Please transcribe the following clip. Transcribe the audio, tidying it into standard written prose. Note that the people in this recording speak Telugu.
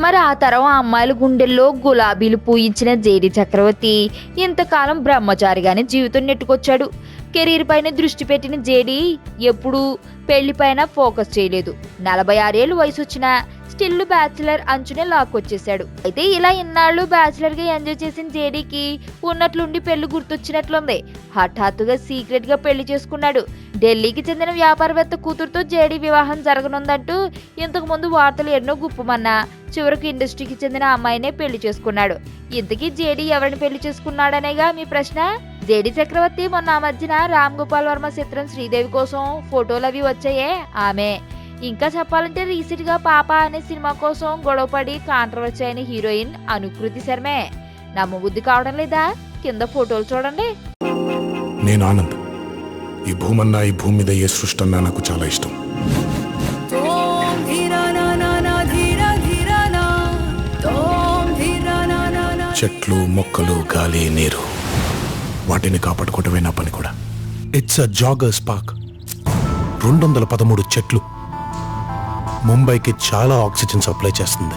మరి ఆ తరం ఆ అమ్మాయిల గుండెల్లో గులాబీలు పూయించిన జేడి చక్రవర్తి ఇంతకాలం బ్రహ్మచారిగానే జీవితం నెట్టుకొచ్చాడు. కెరీర్ పైన దృష్టి పెట్టిన జేడి ఎప్పుడూ పెళ్లిపైన ఫోకస్ చేయలేదు. 46 ఏళ్ళు వయసు వచ్చినా స్టిల్ బ్యాచిలర్ అంచునే లాక్కొచ్చేశాడు. అయితే ఇలా ఇన్నాళ్ళు బ్యాచిలర్ గా ఎంజాయ్ చేసిన జేడీకి ఉన్నట్లుండి పెళ్లి గుర్తొచ్చినట్లుంది. హఠాత్తుగా సీక్రెట్ గా పెళ్లి చేసుకున్నాడు. ఢిల్లీకి చెందిన వ్యాపారవేత్త కూతురుతో జేడీ వివాహం జరగనుందంటూ ఇంతకు ముందు వార్తలు ఎన్నో గుప్పమన్నా చివరకు ఇండస్ట్రీకి చెందిన అమ్మాయినే పెళ్లి చేసుకున్నాడు. ఇంతకీ జేడీ ఎవరిని పెళ్లి చేసుకున్నాడనేగా మీ ప్రశ్న. జేడీ చక్రవర్తి మొన్న ఆ మధ్యన రామ్ గోపాల్ వర్మ చిత్రం శ్రీదేవి కోసం ఫోటోలు అవి వచ్చాయే ఆమె. ఇంకా చెప్పాలంటే రీసెంట్ గా పాప అనే సినిమా కోసం గొడవపడి కాంట్రవర్సీ అయిన హీరోయిన్ అనుకృతి శర్మే. నమ్మబుద్ధి కావడం లేదా? కింద ఫోటోలు చూడండి. నేను ఆనంద్. ఈ భూమన్నా, ఈ భూమి మీద ఏ సృష్టి అన్నా నాకు చాలా ఇష్టం. చెట్లు, మొక్కలు, గాలి, నీరు, వాటిని కాపాడుకోవటమే నా పని కూడా. It's a joggers park. 213 చెట్లు ముంబైకి చాలా ఆక్సిజన్ సప్లై చేస్తుంది.